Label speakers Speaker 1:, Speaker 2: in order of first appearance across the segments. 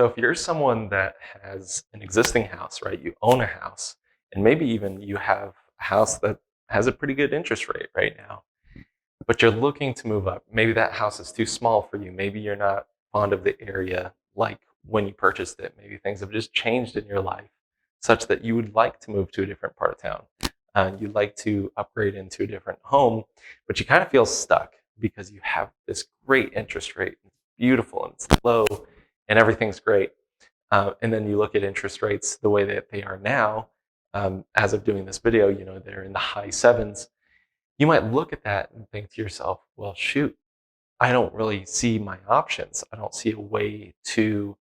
Speaker 1: So if you're someone that has an existing house, right? You own a house, and maybe even you have a house that has a pretty good interest rate right now, but you're looking to move up. Maybe that house is too small for you. Maybe you're not fond of the area like when you purchased it. Maybe things have just changed in your life such that you would like to move to a different part of town. You'd like to upgrade into a different home, but you kind of feel stuck because you have this great interest rate. It's beautiful and it's low and everything's great. And then you look at interest rates the way that they are now. As of doing this video, they're in the high sevens. You might look at that and think to yourself, well, shoot, I don't really see my options. I don't see a way to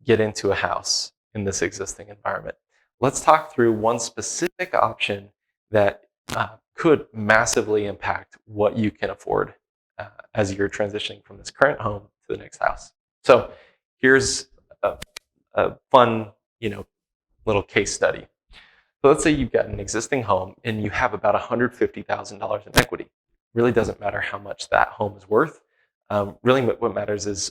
Speaker 1: get into a house in this existing environment. Let's talk through one specific option that could massively impact what you can afford as you're transitioning from this current home to the next house. So here's a fun, little case study. So let's say you've got an existing home and you have about $150,000 in equity. Really doesn't matter how much that home is worth. Really what matters is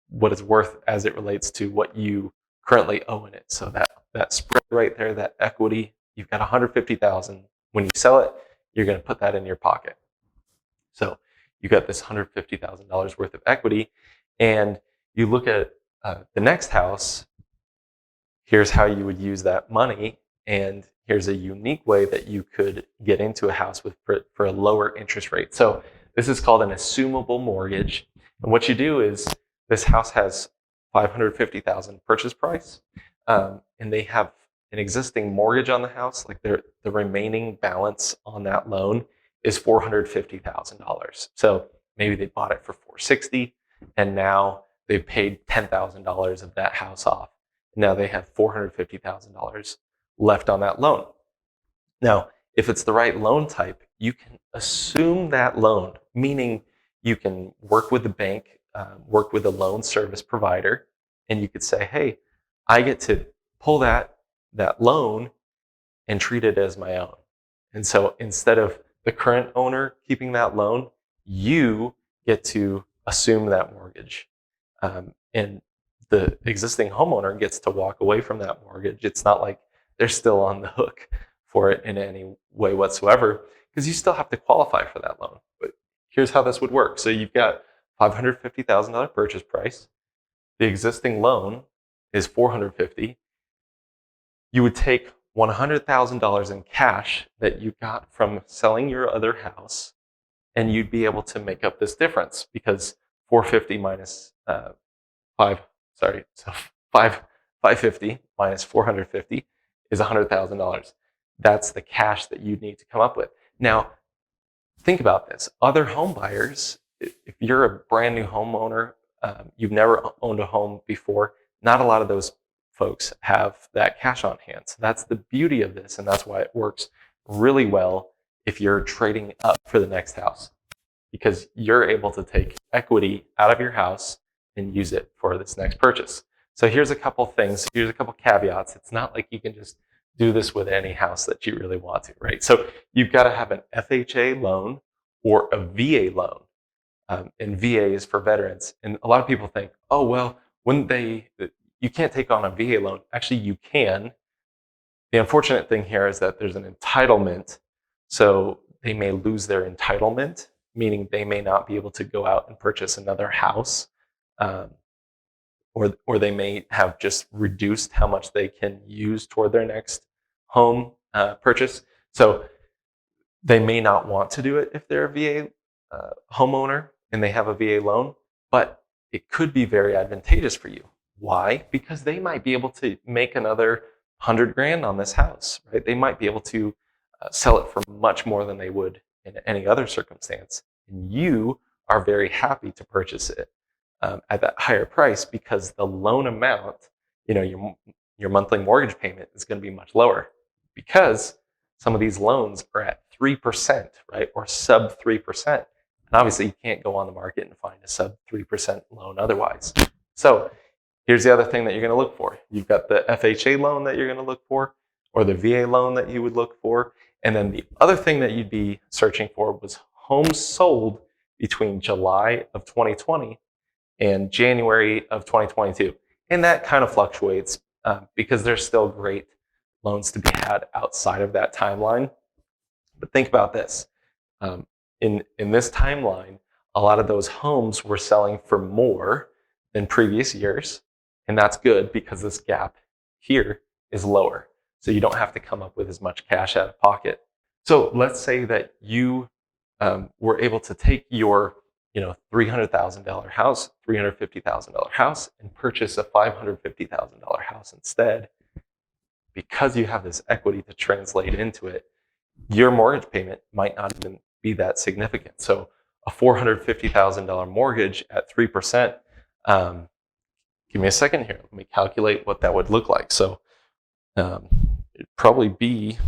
Speaker 1: what it's worth as it relates to what you currently owe in it. So that spread right there, that equity, you've got $150,000. When you sell it, you're going to put that in your pocket. So you got this $150,000 worth of equity, and you look at the next house. Here's how you would use that money, and here's a unique way that you could get into a house for a lower interest rate. So this is called an assumable mortgage. And what you do is this house has $550,000 purchase price, and they have an existing mortgage on the house. Like the remaining balance on that loan is $450,000. So maybe they bought it for $460,000, and now they've paid $10,000 of that house off. Now they have $450,000 left on that loan. Now, if it's the right loan type, you can assume that loan, meaning you can work with the bank, work with a loan service provider, and you could say, hey, I get to pull that loan and treat it as my own. And so instead of the current owner keeping that loan, you get to assume that mortgage. And the existing homeowner gets to walk away from that mortgage. It's not like they're still on the hook for it in any way whatsoever, because you still have to qualify for that loan. But here's how this would work. So you've got $550,000 purchase price. The existing loan is $450,000. You would take $100,000 in cash that you got from selling your other house, and you'd be able to make up this difference, because 450 minus 550 minus 450 is $100,000. That's the cash that you need to come up with. Now, think about this. Other home buyers, if you're a brand new homeowner, you've never owned a home before, not a lot of those folks have that cash on hand. So that's the beauty of this, and that's why it works really well if you're trading up for the next house, because you're able to take equity out of your house and use it for this next purchase. So here's a couple things. Here's a couple caveats. It's not like you can just do this with any house that you really want to, right? So you've got to have an FHA loan or a VA loan. And VA is for veterans. And a lot of people think, oh, well, you can't take on a VA loan. Actually, you can. The unfortunate thing here is that there's an entitlement. So they may lose their entitlement, meaning they may not be able to go out and purchase another house. Or they may have just reduced how much they can use toward their next home purchase. So they may not want to do it if they're a VA homeowner and they have a VA loan, but it could be very advantageous for you. Why? Because they might be able to make another $100,000 on this house, right? They might be able to sell it for much more than they would in any other circumstance. And you are very happy to purchase it at that higher price, because the loan amount, your monthly mortgage payment is going to be much lower, because some of these loans are at 3%, right? Or sub 3%. And obviously you can't go on the market and find a sub 3% loan otherwise. So here's the other thing that you're going to look for. You've got the FHA loan that you're going to look for, or the VA loan that you would look for. And then the other thing that you'd be searching for was homes sold between July of 2020 and January of 2022. And that kind of fluctuates because there's still great loans to be had outside of that timeline. But think about this. In this timeline, a lot of those homes were selling for more than previous years. And that's good because this gap here is lower. So you don't have to come up with as much cash out of pocket. So let's say that you were able to take your $300,000 house, $350,000 house, and purchase a $550,000 house instead. Because you have this equity to translate into it, your mortgage payment might not even be that significant. So a $450,000 mortgage at 3%, give me a second here. Let me calculate what that would look like. So it'd probably be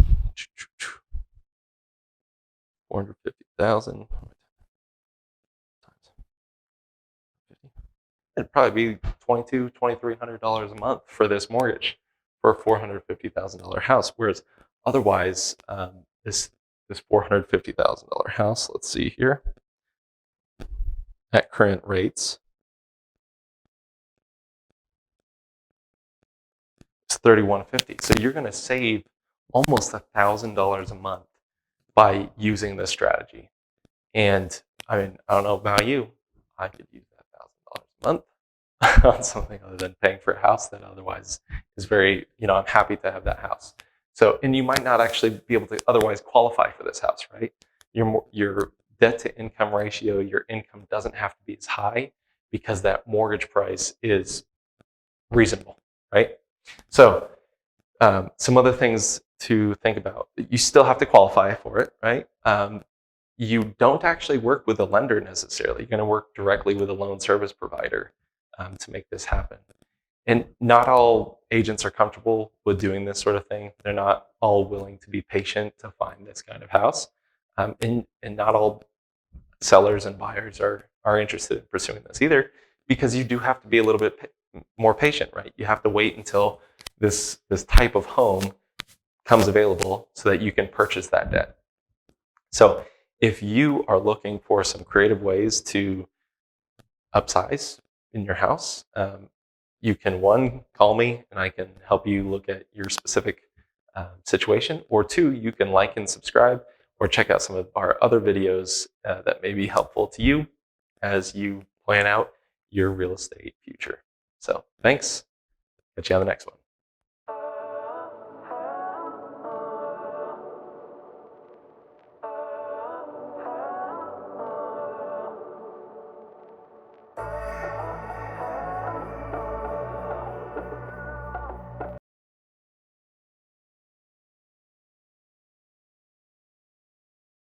Speaker 1: 450,000 times 50. It'd probably be $2,200-$2,300 a month for this mortgage for a $450,000 house. Whereas otherwise, this $450,000 house, let's see here, at current rates, it's $3,150. So you're going to save almost $1,000 a month by using this strategy. And I mean, I don't know about you, I could use that $1,000 a month on something other than paying for a house that otherwise is very, I'm happy to have that house. So, and you might not actually be able to otherwise qualify for this house, right? Your debt to income ratio, your income doesn't have to be as high because that mortgage price is reasonable, right? So, some other things to think about. You still have to qualify for it, right? You don't actually work with a lender necessarily. You're going to work directly with a loan service provider to make this happen. And not all agents are comfortable with doing this sort of thing. They're not all willing to be patient to find this kind of house. And not all sellers and buyers are interested in pursuing this either, because you do have to be a little bit more patient, right? You have to wait until this type of home comes available so that you can purchase that debt. So if you are looking for some creative ways to upsize in your house, you can, one, call me and I can help you look at your specific situation, or two, you can like and subscribe or check out some of our other videos that may be helpful to you as you plan out your real estate future. So thanks. Catch you on the next one.